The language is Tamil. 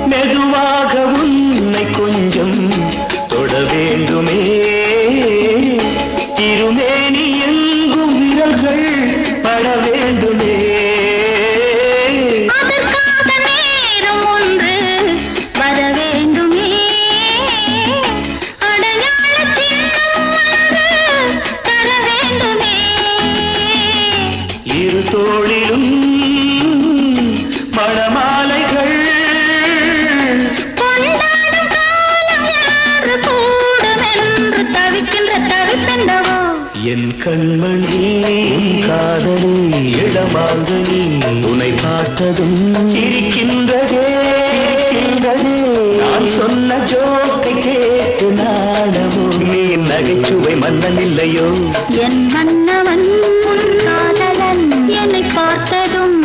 மெதுவாக உன்னை கொஞ்சம் தொட வேண்டுமே திருமேனி எங்கும் விரல்கள் பட வேண்டுமே அதற்காக நேரம் ஒன்று வர வேண்டுமே அடையாள சின்னம் ஒன்று தர வேண்டுமே இரு தோளிலும் மணமாலைகள் கொண்டாடும் காலம் யாரு கூடும் என்று தவிக்கின்ற தவிப்பெண்டவோ என் கண்மணி காதலி இடமாங்கனி உன்னை பார்த்ததும் சிரிக்கின்றதே நான் சொன்ன ஜோக்கை கேட்டு நாடவோ நீ நகைச்சுவை மன்னன் இல்லையோ என் மன்னவன் உன் காதலன் என்னை பார்த்ததும்